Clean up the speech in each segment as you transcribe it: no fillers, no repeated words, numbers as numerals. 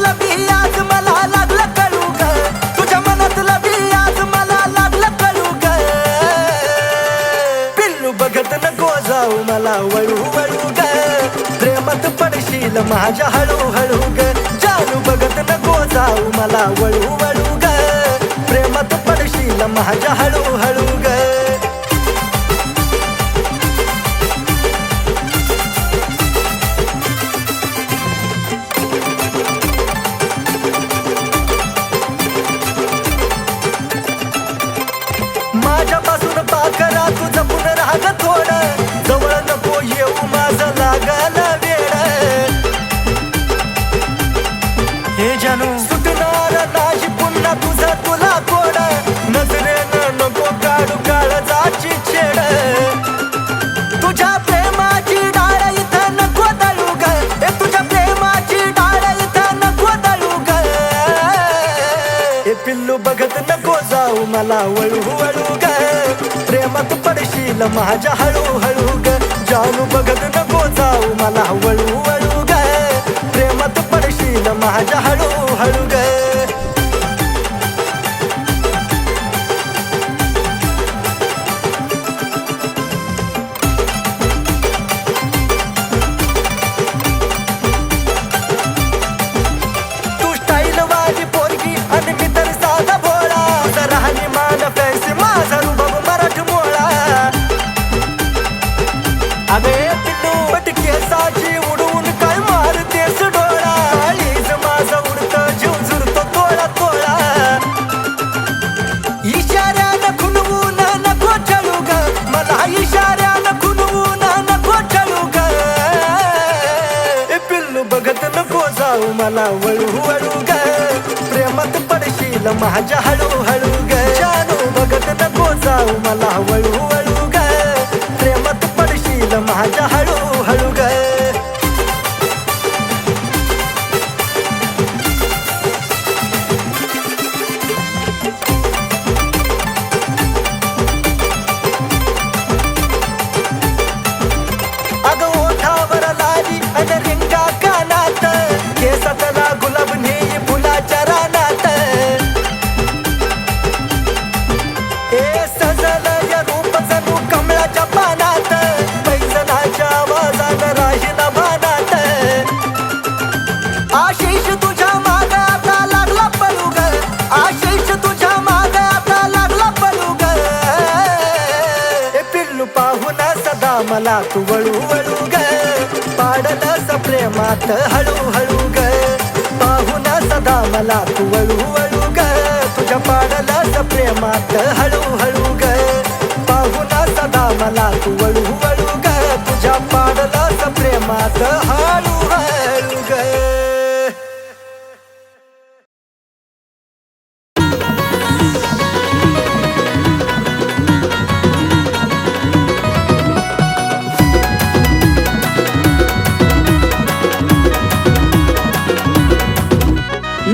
मनातलं बी आज मला लागलं कळू ग, तुझ्या मनातलं बी आज मला लागलं कळू ग. पिल्लू बघत नको जाऊ मला वळू वळू ग, प्रेमात पडशील माझ्या हळू हळू ग. जानू बघत नको जाऊ मला वळू वळू ग, प्रेमात पडशील माझ्या हळू हळू ग. माझ्यापासून पाकरा तू जपून राग थोडं, जवळ नको येऊ माझं लागल वेळ. हे जानू सुटणार नाही पुन्हा तुझं तुला कोड, नजरेनं नको काढू काळजाची छेड. तुझ्या प्रेमाची डाळ इथं नको दळू ग, तुझ्या प्रेमाची डाळ इथं नको दळू ग. हे पिल्लू बघत नको जाऊ मला वळू वळू ग, प्रेमात पडशील माझ्या हळू हळू ग. जानू बघत नको जाऊ मला वळू वळू ग, प्रेमात पडशील माझ्या हळू हळू ग. तू स्टाईल वाली पोरगी आणि मी तर साधा भोळा, तुझा राहणीमान फॅन्सी माझा रुबाब मराठमोळा. अगे पिल्लू पटकेसाची उडवून काय मारतेस डोळा, लीज माझा उडतं जीव झुरतो तोळा तोळा. इशाऱ्यानं खुणवून नको चळू ग, मला इशाऱ्यानं खुणवून नको चळू ग. ए पिल्लू बघत नको जाऊ मला वळू वळू ग, प्रेमात पडशील माझ्या हळू हळू ग. जानू बघत नको जाऊ मला वळू वळू ग, प्रेमात पडशील माझ्या हळू हळू ग. अगं ओठावर लाली आणि रिंगा कानात, केसातला गुलाब नेई फुलाच्या रानात. ए सजल या रूप जणू कमळाच्या पानात, पैजनाच्या आवाजानं राहीन भानात. आशिष तुझ्या मागं आता लागला पळू ग, आशिष तुझ्या मागं आता लागला पळू ग. ए पिल्लू पाहून सदा मला तू वळू वळू ग, पाडलंस प्रेमात हळू हळू ग. पाहून सदा मला तू वळू वळू ग, तुझ्या पाडलंस प्रेमात हळू हळू ग. पाहून सदा मला तू वळू वळू ग, तुझ्या पाडलंस प्रेमात हळू हळू ग.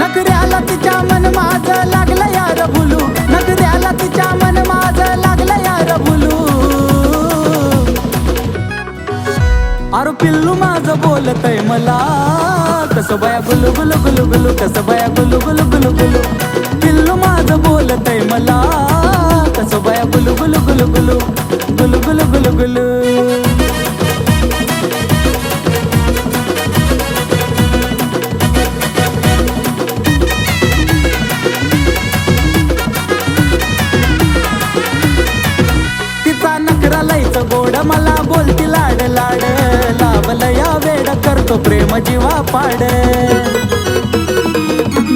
नगऱ्याला तिच्या मन माझं लागलं यार भुलू, नगऱ्याला तिच्या मन माझं लागलं यार भुलू. अरे पिल्लू माझं बोलतय मला, कसं बाया गुलू गुलू गुलू गुलू, कसं बाया गुलू गुलू गुलू गुलू. पिल्लू माझं बोलतय मला, कसं बाया गुलू गुलू गुलू गुलू, गुलू गुलू गुलू गुलू. गोड मला बोलती लाड लाड, लावलं या वेड करतो प्रेम जीवा पाड.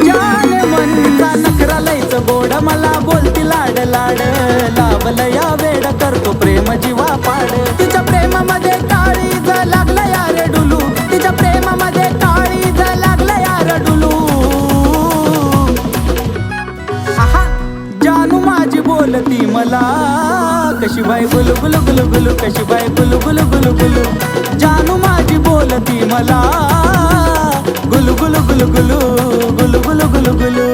जान मनचा नखरा लयच गोड मला बोलती लाड लाड, लावलं या वेड करतो प्रेम जीवा पाड. तिच्या प्रेमामध्ये काळीज लागलं यार डुलू, तिच्या प्रेमामध्ये काळीज लागलं यार डुलू. आहा जानू माझी बोलती मला, कशी बाई गुलू गुलू गुलू गुलू, कशी बाई गुलू गुलू गुलू गुलू. जानू माझी बोलती मला, गुलू गुलू गुलू गुलू, गुलू गुलू गुलू गुलू.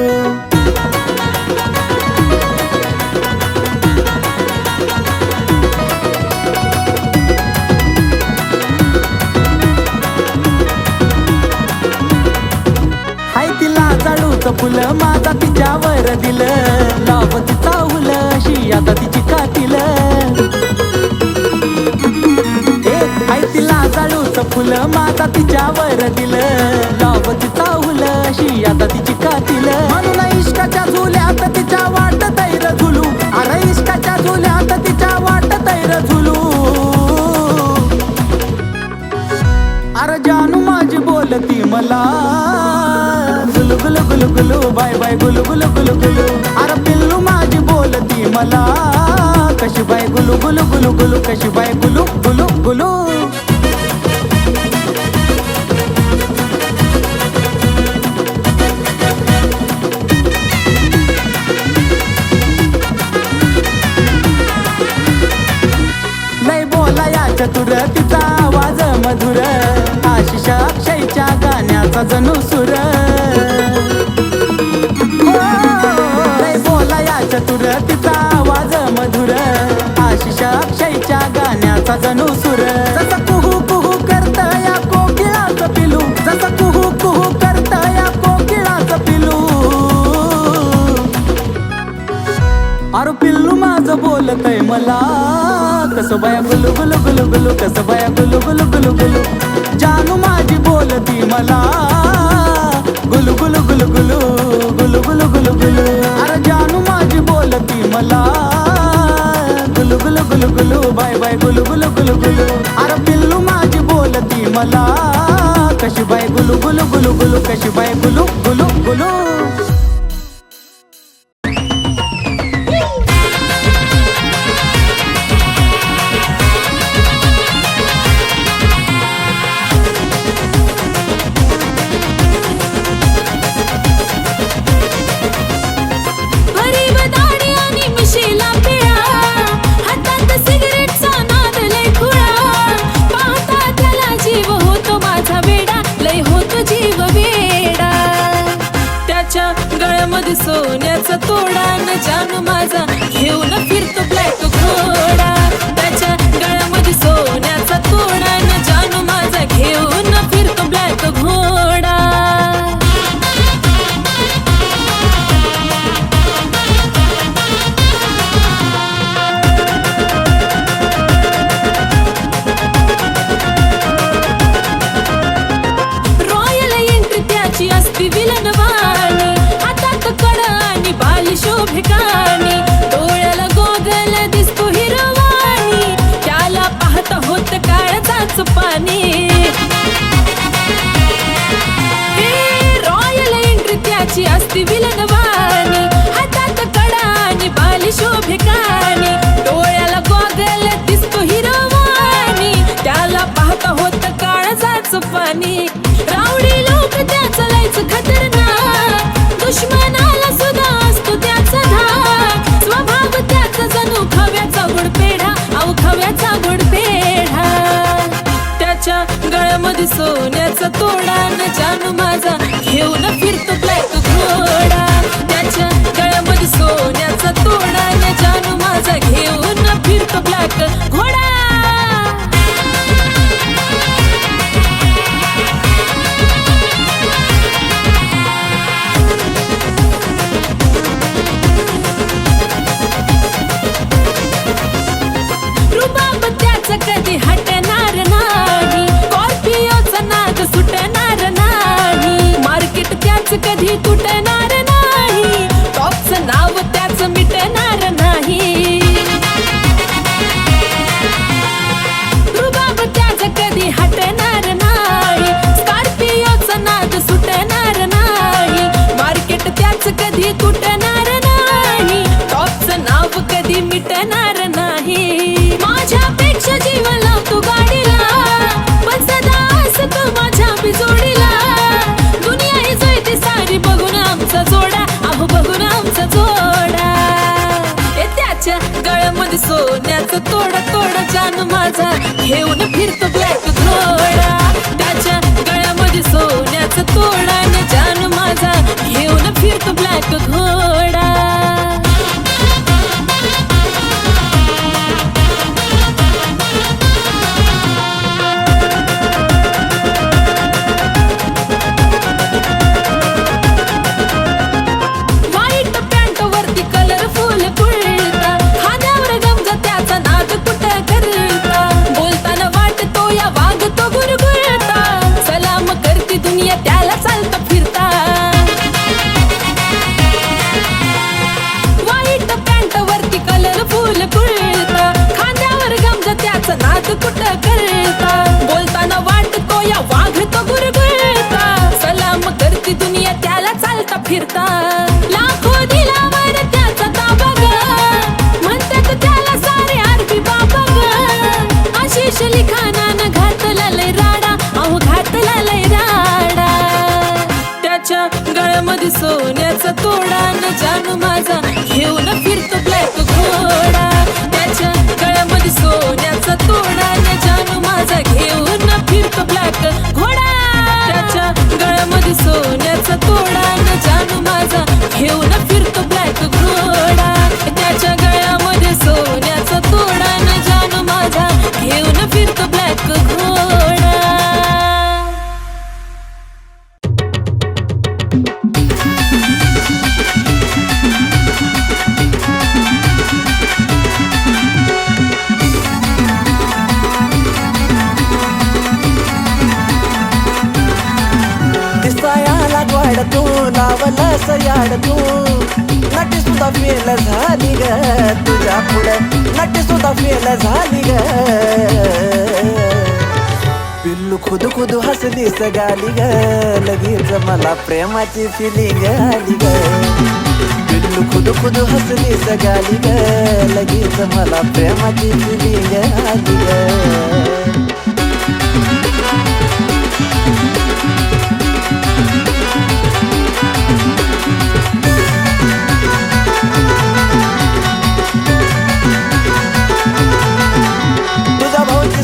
हाय फुलं माझा तिच्यावर दिलं, लावती चाहुल अशी आता तिची कातील. आई तिला जाळूच फुलं माझा तिच्यावर दिलं, लावती चाहुल अशी आता तिची कातील. म्हणून इश्काच्या झुल्यात तिच्या वाट तैर झुलू, अरे इश्काच्या झुल्यात तिच्या वाट तैर झुलू. अरे जानू माझी बोलती मला गुलू गुलू गुलू गुलू, बाय बाय गुलू गुलू गुलू गुलू. अरे पिल्लू माझी बोलती मला कशी बाय गुलू गुलू गुलू गुलू, कशी बाय गुलू गुलू गुलू. लय बोला या चतुर तिचा आवाज मधुर, आशिष अक्षयच्या गाण्याचा जणू सुर. लय बोला या चतुर तिचा आवाज मधुर, आशिष अक्षयच्या गाण्याचा जणू सुर. जसं कुहू कुहू करत या कोकिळाचं पिलू, जसं कुहू कुहू करत या कोकिळाचं पिलू. अरे पिल्लू माझं बोलतय मला कसं बाया गुलू गुलू गुलू गुलू, कसं बाया गुलू गुलू गुलू गुलू. जानू माझी बोलती मला गुलू गुलू गुलू गुलू, गुलू गुलू गुलू गुलू. अरे जानू माझी बोलती मला गुलू गुलू गुलू गुलू, बाय बाय गुलू गुलू गुलू गुलू. अरे पिल्लू माझी बोलती मला कशी बाय गुलू गुलू गुलू गुलू, कशी बाय गुलू गुलू गुलू. सोन्याचा तोडा न जानू माझा घेऊन फिरतो ब्लॅक घोडा. त्याच्या गळ्यामध्ये सोन्याचा तोडा न जानू माझा घेऊन फिरतो ब्लॅक घोडा. रॉयल एंट्री त्याची असती विलनवाणी, शोभिकानी डोळ्याला गोगल दिसतो हिरवाणी, त्याला पाहता होत काळजाच पाणी. रॉयल एंट्री त्याची असती विलनवाणी, हातात कडा आणि बाली शोभिकानी, डोळ्याला गोगल दिसतो हिरवाणी, त्याला पाहता होत काळजाच पाणी. रावडी लोक त्याचं लयच खतरनाक, दुश्मनाला सुद्धा असतो त्याचा धाक. स्वभाव त्याचा जणू खव्याचा गोडपेढा, अहो खव्याचा गोडपेढा. त्याच्या गळ्यामध्ये सोन्याचा तोडा न जानू माझा घेऊन फिरतो ब्लॅक घोडा. त्याच्या गळ्यामध्ये सोन्याचा तोडा न जानू माझा घेऊन फिरतो ब्लॅक घोडा. कधी हटणार नाही, स्कॉर्पिओचा नाद सुटणार नाही, मार्केट त्याच कधी तुटणार नाही, टॉपचं नाव त्याच मिटणार नाही. रुबाब त्याच कधी हटणार नाही, स्कॉर्पिओचा नाद सुटणार नाही, मार्केट त्याच कधी तुटणार नाही, टॉपचं नाव कधी मिटणार नाही. माझ्यापेक्षा जीव लावतो गाडीला, पण सदा असतो माझ्या बिजोडीला. दुनिया ही जळते सारी बघून आमचा जोडा, अहो बघून आमचा जोडा. त्याच्या गळ्यामध्ये सोन्याचा तोडा तोडा जानू माझा घेऊन फिरतो ब्लॅक घोडा. त्याच्या गळ्यामध्ये सोन्याचा तोडा न जानू माझा घेऊन फिरतो ब्लॅक घोडा. गळ्यामध्ये सोन्याचा तोडा न जानू माझा घेऊन फिरतो ब्लॅक घोडा. त्याच्या गळ्यामध्ये सोन्याचा तोडा न जानू माझा घेऊन फिरतो ब्लॅक घोडा. त्याच्या गळ्यामध्ये सोन्याचा तोडा न जानू माझा घेऊन फिरतो ब्लॅक घोडा. त्याच्या गळ्यामध्ये सोन्याचा तोडा न जानू माझा घेऊन फिरतो ब्लॅक घोडा. दिसायाला गोड तू लावलं सयाड तू नटी सुद्धा फेल झाली ग तुझ्या पुढं नटी सुद्धा फेल झाली ग. पिल्लू खुद खुद हसली सगाली ग लगेच मला प्रेमाची फिलिंग आली ग. पिल्लू खुद खुद हसली सगाली ग लगेच मला प्रेमाची फिलिंग आली ग.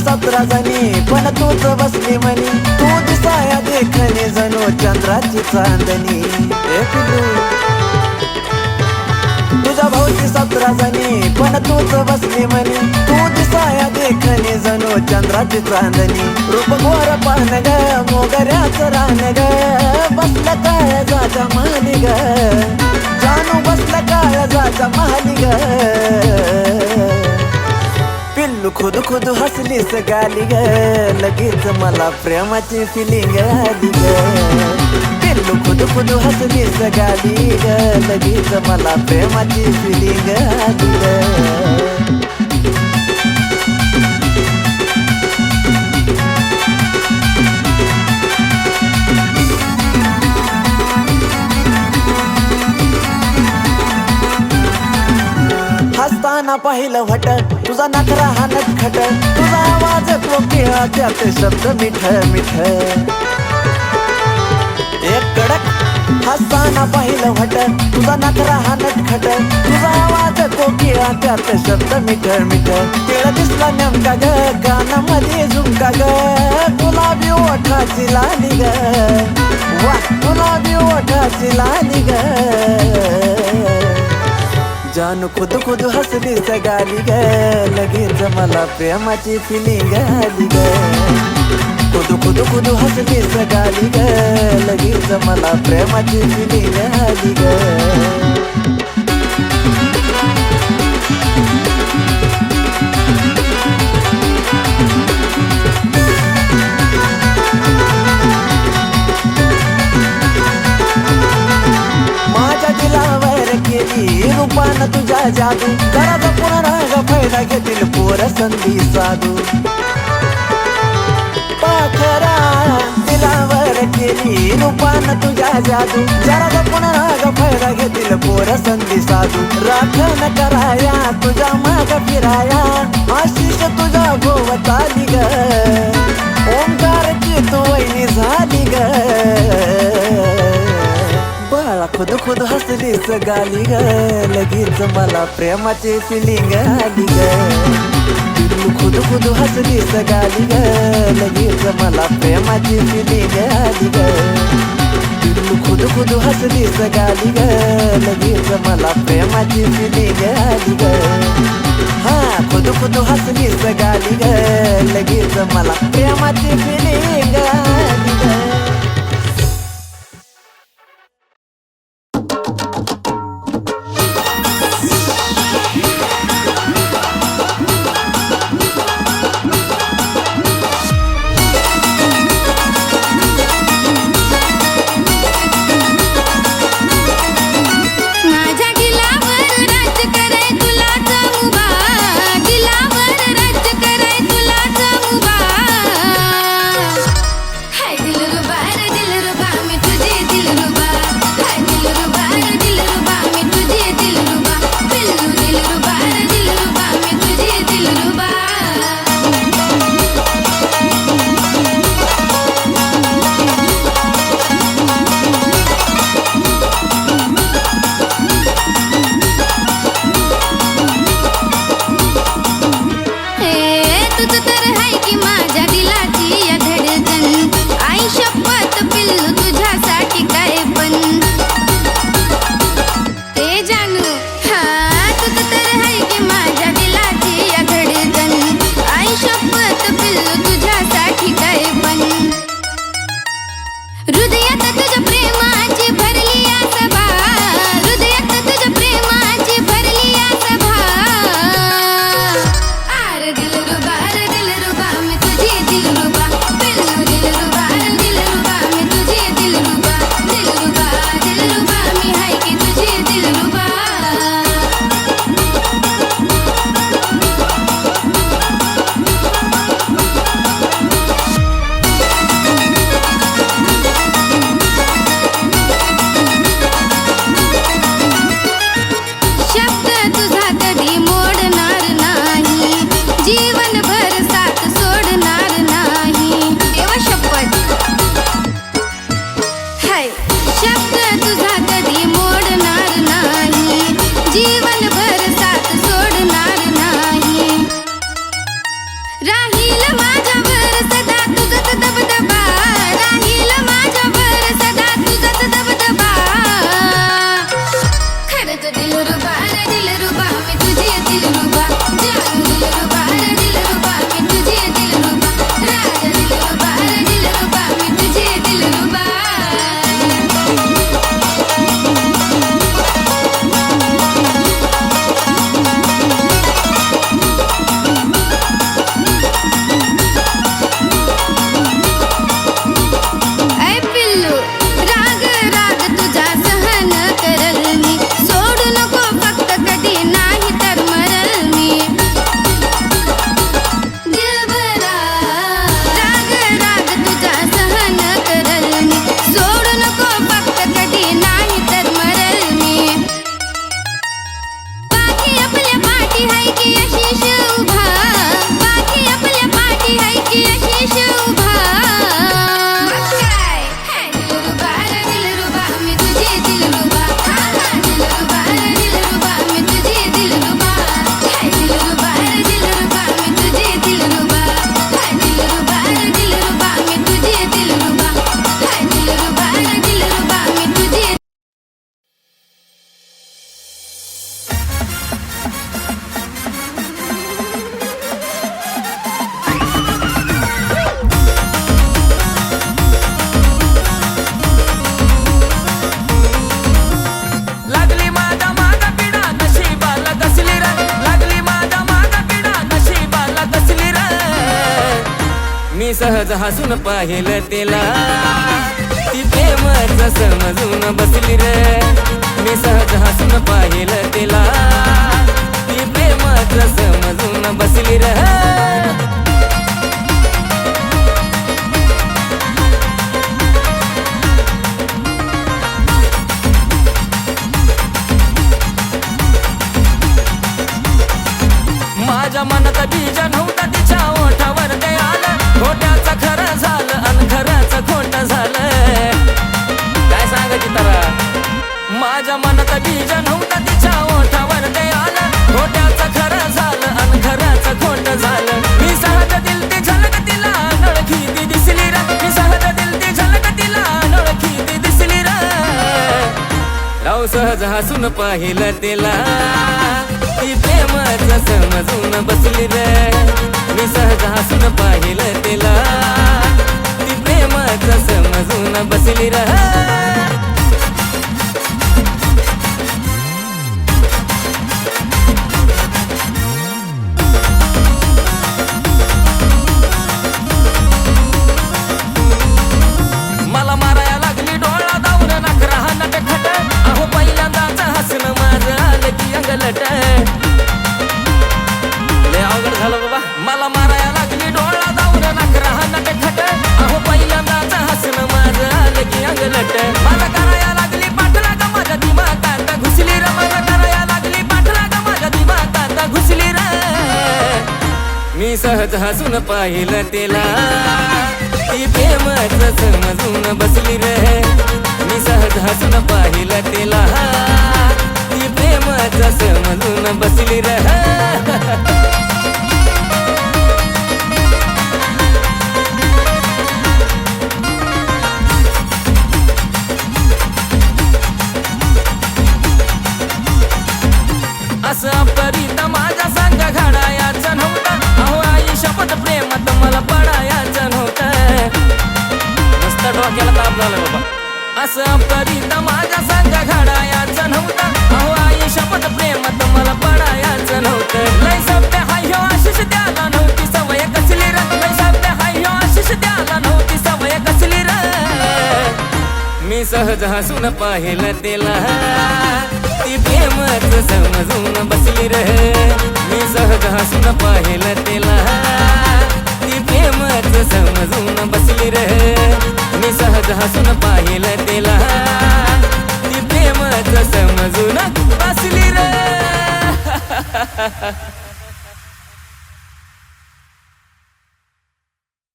सतरा जणी पण तूच बसली म्हणी तू दिसाया देखणे जणू चंद्राची चांदणी. तुझ्या भाऊची 17 जणी पण तूच बसली म्हणी तू दिसाया देखणे जणू चंद्राची चांदणी. रूप गोर पाहण ग मोगऱ्याचं रान ग बसलं काय जाच्या महाली ग जानू बसलं काय जाच्या महाली ग. पिल्लू खुद खुद हसली सगाली ग लगेच मला प्रेमाची फिलिंग आली ग. पिल्लू खुद खुद हसली सगाली ग लगेच मला प्रेमाची फिलिंग आली ग. हसताना पाहिलं वट तुझा नखरा हा नटखट तुझा आवाज कोकिळा त्यात शब्द मिठ मिठ. एक कडक हसताना पाहिलं वट तुझा नखरा हा नटखट तुझा आवाज कोकिळा त्यात शब्द मिठ मिठ. केळ दिसला नेमका ग कानामध्ये झुमका ग गुलाबी ओठाची लाली ग वा गुलाबी ओठाची लाली ग. जानू खुद खुद हसली सगाली ग लगेच मला प्रेमाची फिलिंग आली ग. खुद खुद खुद हसली सगाली ग लगेच मला प्रेमाची फिलिंग आली ग. रूपान तुझ्या जादू घराचा पुनराग फायदा घेतील पोर संधी साधू. पाखरा दिलावर केली रूपान तुझ्या जादू घराचा पुनराग फायदा घेतील पोर संधी साधू. राखण कराया तुझ्या माग फिराया आशिष तुझ्या भोवत आली ग ओंकारची तू वहिनी झाली ग. बाळा खुद खुद हसली सगाली ग लगेच मला प्रेमाची फिलिंग आली ग. पिल्लू खुद खुद हसली सगाली ग लगेच मला प्रेमाची फिलिंग आली ग. पिल्लू खुद खुद हसली सगाली ग लगेच मला प्रेमाची फिलिंग आली ग. हा खुद खुद हसली सगाली ग लगेच मला प्रेमाची फिलिंग आली ग. Hey दिलरुबा दिलरुबा दिलरुबा मैं तुझे दिलरुबा है दिलरुबा दिलरुबा मैं तुझे दिलरुबा है दिलरुबा दिलरुबा मैं तुझे दिलरुबा है दिलरुबा दिलरुबा मैं तुझे लागली माझ्या मागा पिढा नशिबाला कसली रे लागली माझ्या मागा पिढा नशिबाला कसली रे मी सहज हसून पाहिलं तिला ती प्रेमच समजून बसली रे मी सहज हसून पाहिलं तिला ती प्रेमच समजून बसली रे माझ्या मनात बीज नव्हता तिच्या ओठावर ते आलं खोट्याचं खरं झालं आणि खरंच खोटं झालं काय सांगायची तरा माझ्या मनात बीज नव्हता तिच्या ओठावर ते आलं खोट्याचं खरं झालं आणि खरंच खोटं झालं मी सहज दिल ती झलक तिला नळखी ती दिसली रे मी सहज दिल ती झलक तिला नळखी ती दिसली रे राव सहज हसून पाहिलं तिला ती प्रेमच समजून बसली रे मी सहज हसून पाहिलं तिला ती प्रेमच समजून बसली रे मला माराया लागली डोळा दावून नखरा नटखट अहो पहिल्यांदाच हसणं माझं आलं की अंगलट लय अवघड झालं बाबा मला माराया लागली डोळा दावून नखरा नटखट अहो पहिल्यांदाच हसणं माझं आलं की अंगलट मला कराया लागली पाठलाग माझ्या दिमागात घुसली रे मला कराया लागली पाठलाग माझ्या दिमागात घुसली रे मी सहज हसून पाहिलं तिला ती प्रेमच समजून बसली रे मी सहज हसून पाहिलं तिला ती प्रेमच समजून बसली रे असं अपरित माझ्या संग घडायाचं नव्हतं अहो आई शपथ प्रेमात मला पडायाचं नव्हतं मस्त डोक्याला ताप झाला बाबा असं अपरित माझ्या संग घडायाचं नव्हतं अहो आई शपथ प्रेमात मला पडायाचं नव्हतं लय सत्य हाय ह्यो आशिष द्याला नव्हती सवय कसली रे लय सत्य हाय ह्यो आशिष द्याला नव्हती सवय कसली रे मी सहज हसून पाहिलं तिला ती प्रेमच समजून बसली रे मी सहज हसून पाहिलं तिला ती प्रेमच समजून बसली रे मी सहज हसून पाहिलं तिला ती प्रेमच समजून बसली रे